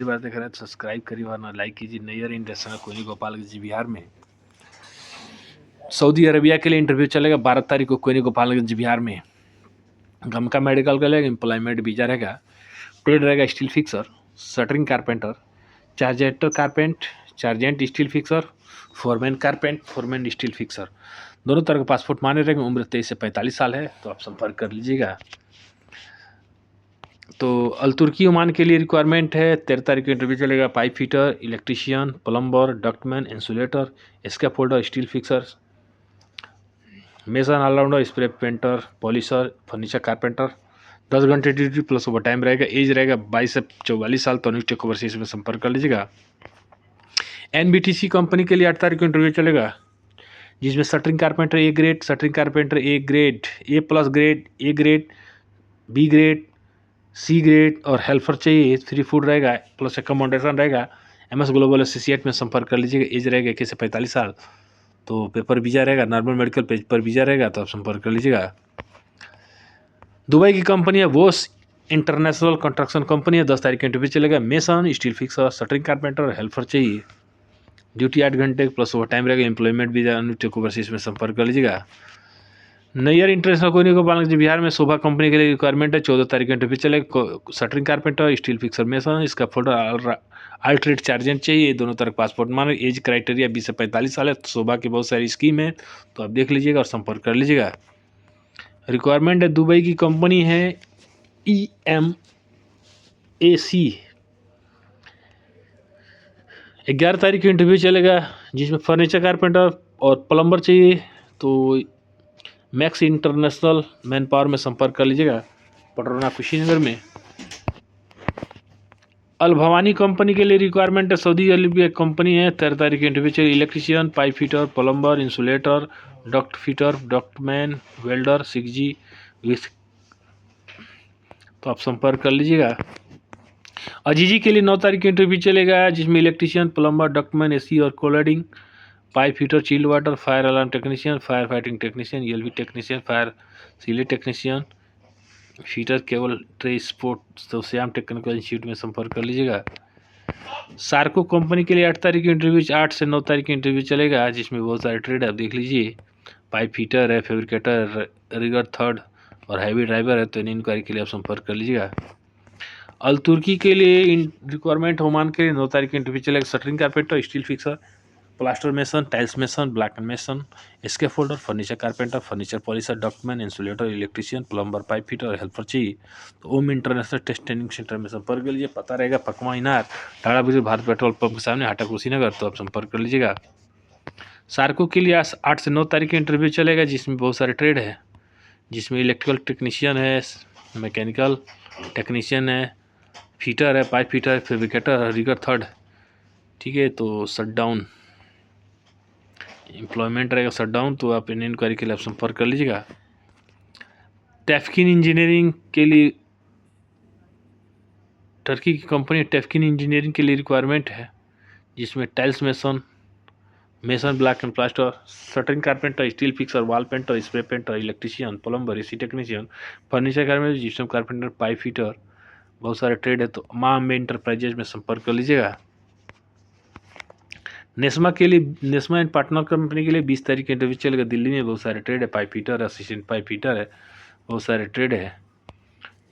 बार देख रहे हैं तो सब्सक्राइब करिए वरना लाइक कीजिए। नैयर इंटरनेशनल कोहली गोपालगंज बिहार में सऊदी अरबिया के लिए इंटरव्यू चलेगा 12 तारीख को कोहली गोपालगंज बिहार में। गमका मेडिकल का लेगा, एम्प्लॉयमेंट वीजा रहेगा, ट्रेड रहेगा स्टील फिक्सर, शटरिंग कारपेंटर, चार्जेंट steel fixer, foreman steel fixer. दोनों तरह का पासपोर्ट मान्य रहेंगे। उम्र 23 से 45 साल है, तो आप संपर्क कर लीजिएगा। तो अल तुर्की ओमान के लिए रिक्वायरमेंट है। 13 तारीख को इंटरव्यू चलेगा। Pipe fitter, electrician, plumber, ductman, insulator, scaffolder, steel fixer, mason allrounder, spray painter, polisher, furniture carpenter. 10 घंटे ड्यूटी प्लस ओवर टाइम रहेगा। एज रहेगा 22 से 44 साल। तो टेक ओवरसीज में संपर्क कर लीजिएगा। NBTC कंपनी के लिए 8 तारीख को इंटरव्यू चलेगा, जिसमें shuttering carpenter a grade, shuttering carpenter a grade, a plus grade, a grade, b grade, c grade और हेल्पर चाहिए। फ्री फूड रहेगा प्लस एकोमोडेशन रहेगा। MS ग्लोबल एसोसिएट में संपर्क कर लीजिएगा। एज रहेगा 21 से 45 साल। तो पेपर वीज़ा रहेगा, नॉर्मल मेडिकल पेपर वीज़ा रहेगा, तो आप संपर्क कर लीजिएगा। दुबई की कंपनी है वोस इंटरनेशनल कंस्ट्रक्शन कंपनी है। 10 तारीख का इंटरव्यू चलेगा। Mason, steel fixer, shuttering carpenter, helper चाहिए। ड्यूटी 8 घंटे प्लस ओवर टाइम रहेगा। एम्प्लॉयमेंट वीजा टेक ओवरसीज में संपर्क कर लीजिएगा। नैयर इंटरनेशनल कोहली गोपालगंज बिहार में शोभा कंपनी के लिए रिक्वायरमेंट है। 14 तारीख का इंटरव्यू चलेगा। Shuttering carpenter, steel fixer, mason, इसका फोल्डर, अल्ट्रेट चार्जेंट चाहिए। दोनों तरफ पासपोर्ट मानो। एज क्राइटेरिया 20 से 45 साल है। शोभा की बहुत सारी स्कीम है, तो आप देख लीजिएगा और संपर्क कर लीजिएगा। रिक्वायरमेंट है। दुबई की कंपनी है EMAC। 11 तारीख को इंटरव्यू चलेगा, जिसमें फर्नीचर कारपेंटर और प्लम्बर चाहिए। तो मैक्स इंटरनेशनल मैन पावर में संपर्क कर लीजिएगा, पटरौना कुशीनगर में। अल भवानी कंपनी के लिए रिक्वायरमेंट है। सऊदी अरबिया कंपनी है। 13 तारीख के इंटरव्यू चाहिए। Electrician, pipe fitter, plumber, insulator, duct fitter, ductman, welder, 6G with, तो आप संपर्क कर लीजिएगा। अजीजी के लिए 9 तारीख के इंटरव्यू चलेगा, जिसमें इलेक्ट्रीशियन, प्लम्बर, डक्टमैन, AC और कोल्डिंग, pipe fitter, chilled water, fire alarm technician, fire fighting technician, ELV technician, fire सीले technician, fitter, cable tray supports, तो श्याम टेक्निकल इंस्टीट्यूट में संपर्क कर लीजिएगा। सार्को कंपनी के लिए 8 तारीख के इंटरव्यू 8 से 9 तारीख के इंटरव्यू चलेगा, जिसमें बहुत सारे ट्रेड है, आप देख लीजिए। पाइप फिटर है, फैब्रिकेटर, रिगर थर्ड और हैवी ड्राइवर है। तो इन इंक्वायरी के लिए आप संपर्क कर लीजिएगा। अल तुर्की के लिए रिक्वायरमेंट ओमान के 9 तारीख के इंटरव्यू चलेगा। Shuttering carpenter, steel fixer, plaster mason, tiles mason, black and mason, scaffolder, furniture carpenter, furniture polisher, ductman, insulator, electrician, plumber, pipe fitter और हेल्पर चाहिए। तो ओम इंटरनेशनल टेस्ट ट्रेनिंग सेंटर में संपर्क कर लीजिए। पता रहेगा पकवा इनार, ta-da bridge, Bharat petrol pump के सामने, हाटा कुशीनगर। तो आप संपर्क कर लीजिएगा। सार्को के लिए 8 से 9 तारीख के इंटरव्यू चलेगा, जिसमें बहुत सारे ट्रेड है, जिसमें इलेक्ट्रिकल टेक्नीशियन है, मैकेनिकल टेक्नीशियन है, फीटर है, पाइप फिटर है, फैब्रिकेटर है, रिगर थर्ड। ठीक है, तो शट डाउन एम्प्लॉयमेंट रहेगा शट डाउन। तो आप इन इंक्वायरी के लिए आप संपर्क कर लीजिएगा। टेफ्किन इंजीनियरिंग के लिए, टर्की की कंपनी टेफ्किन इंजीनियरिंग के लिए रिक्वायरमेंट है, जिसमें tiles mason, black and plaster, shuttering carpenter, steel fixer, wall painter, spray painter, electrician, plumber, AC technician, furniture carpenter, gypsum carpenter, pipe fitter, बहुत सारे ट्रेड है। तो माँ अम्बे इंटरप्राइजेज में संपर्क कर लीजिएगा। नेस्मा एंड पार्टनर कंपनी के लिए 20 तारीख के इंटरव्यू चलेगा। दिल्ली में बहुत सारे ट्रेड है। पाइप फिटर है, असिस्टेंट पाइप फिटर है, बहुत सारे ट्रेड है।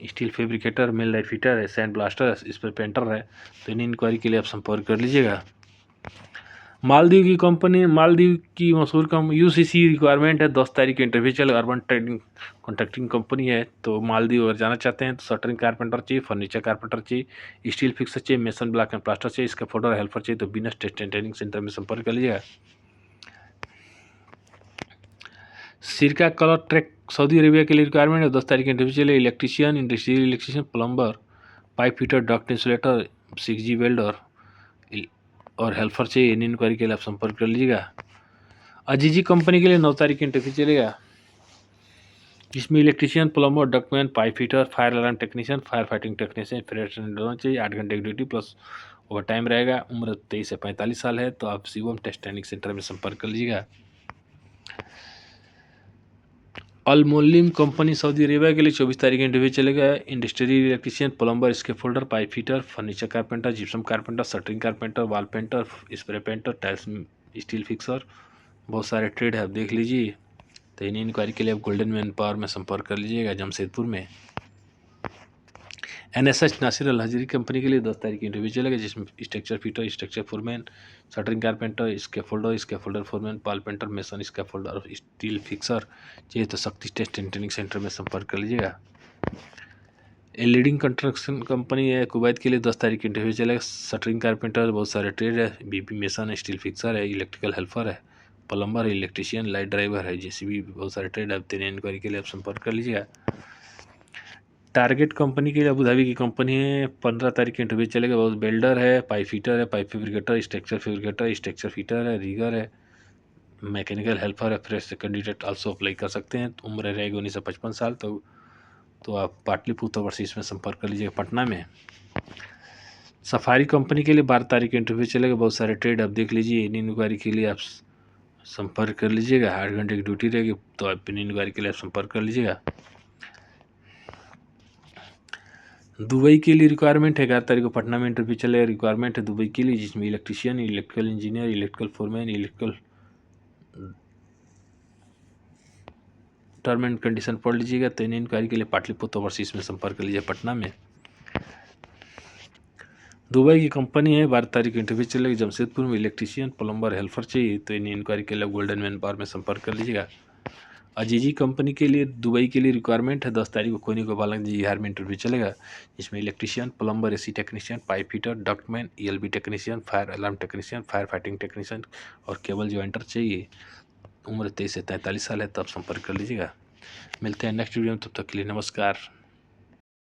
स्टील फैब्रिकेटर, मिल लाइट फिटर है, सैंड ब्लास्टर है, स्प्रे पेंटर है। तो इन इंक्वायरी के लिए आप संपर्क कर लीजिएगा। मालदीव की मशहूर UCC रिक्वायरमेंट है। 10 तारीख के इंटरव्यू चलेगा। अर्बन ट्रेडिंग कॉन्ट्रैक्टिंग कंपनी है। तो मालदीव अगर जाना चाहते हैं तो शटरिंग कारपेंटर चाहिए, फर्नीचर कारपेंटर चाहिए, स्टील फिक्सर चाहिए, मेसन, ब्लॉक एंड प्लास्टर चाहिए, इसका फोटो और हेल्पर चाहिए। तो business test and training centre में संपर्क कर लीजिएगा। सिरका कलर ट्रैक सऊदी अरेबिया के लिए रिक्वायरमेंट है। 10 तारीख के इंटरव्यू चले। Electrician, industrial electrician, plumber, pipe fitter, duct insulator, 6G welder और हेल्पर चाहिए। इन इंक्वायरी के लिए आप संपर्क कर लीजिएगा। अजीजी कंपनी के लिए 9 तारीख के इंटरव्यू चलेगा, जिसमें electrician, plumber, ductman, pipe fitter, fire alarm technician, fire fighting technician, fresh होना चाहिए। 8 घंटे की ड्यूटी प्लस ओवर टाइम रहेगा। उम्र 23 से 45 साल है। तो आप शिवम टेस्ट ट्रेनिंग सेंटर में संपर्क कर लीजिएगा। अल्मोलिम कंपनी सऊदी अरेबिया के लिए 24 तारीख का इंटरव्यू चलेगा। Industrial electrician, plumber, scaffolder, pipe fitter, furniture carpenter, gypsum carpenter, shuttering carpenter, wall painter, spray painter, tiles steel fixer, बहुत सारे ट्रेड है, आप देख लीजिए। तो इन इंक्वायरी के लिए आप गोल्डन मैन पावर में संपर्क कर लीजिएगा जमशेदपुर में। NSH नासिर अल हजरी कंपनी के लिए 10 तारीख की इंटरव्यू चलेगा, जिसमें structure fitter, structure foreman, shuttering carpenter, scaffolder foreman, पाल पेंटर, मेसन, स्कैफोल्डर और स्टील फिक्सर चाहिए तो शक्ति टेस्ट एंड ट्रेनिंग सेंटर में संपर्क कर लीजिएगा। ए लीडिंग कंस्ट्रक्शन कंपनी है कुवैत के लिए 10 तारीख की इंटरव्यू चलेगा। शटरिंग कारपेंटर, बहुत सारे ट्रेड है, बीपी मेसन है, स्टील फिक्सर है, इलेक्ट्रिकल हेल्पर है, प्लम्बर है, इलेक्ट्रीशियन, लाइट ड्राइवर है, जेसीबी, बहुत सारे ट्रेड है। तेरे इंक्वायरी के लिए आप संपर्क कर लीजिएगा। टारगेट कंपनी के लिए अबू धाबी की कंपनी है, 15 तारीख के इंटरव्यू चलेगा। बहुत बेल्डर है, पाइप फिटर है, pipe fabricator, structure fabricator, structure fitter है, रीगर है, मैकेनिकल हेल्पर है। फ्रेश कैंडिडेट आल्सो अप्लाई कर सकते हैं। उम्र रहेगी 19 से 55 साल। तो आप पाटलिपुत्र ओवरसीज में संपर्क कर लीजिएगा पटना में। सफारी कंपनी के लिए 12 तारीख के इंटरव्यू चलेगा। बहुत सारे ट्रेड आप देख लीजिए। इन इंक्वायरी के लिए आप संपर्क कर लीजिएगा। 8 घंटे की ड्यूटी रहेगी, तो आप इन इंक्वायरी के लिए आप संपर्क कर लीजिएगा। दुबई के लिए रिक्वायरमेंट है, 11 तारीख को पटना में इंटरव्यू चलेगा। रिक्वायरमेंट है दुबई के लिए, जिसमें electrician, electrical engineer, electrical foreman, electrical term and condition पढ़ लीजिएगा। तो इन इंक्वायरी के लिए पाटलिपुत्र ओवरसीज में संपर्क कर लीजिए पटना में। दुबई की कंपनी है, 12 तारीख को इंटरव्यू चलेगी। जमशेदपुर में इलेक्ट्रीशियन, प्लम्बर, हेल्पर चाहिए तो इन इंक्वायरी के लिए गोल्डन मैन पावर में संपर्क कर लीजिएगा। अजीजी कंपनी के लिए दुबई के लिए रिक्वायरमेंट है, 10 तारीख को कोनी को बालक बिहार में इंटरव्यू चलेगा, जिसमें electrician, plumber, AC technician, pipe fitter, ductman, ELB technician, fire alarm technician, fire fighting technician और केबल ज्वाइंटर चाहिए। उम्र 23 से 43 साल है, तब संपर्क कर लीजिएगा। मिलते हैं नेक्स्ट वीडियो में, तब तक के लिए नमस्कार।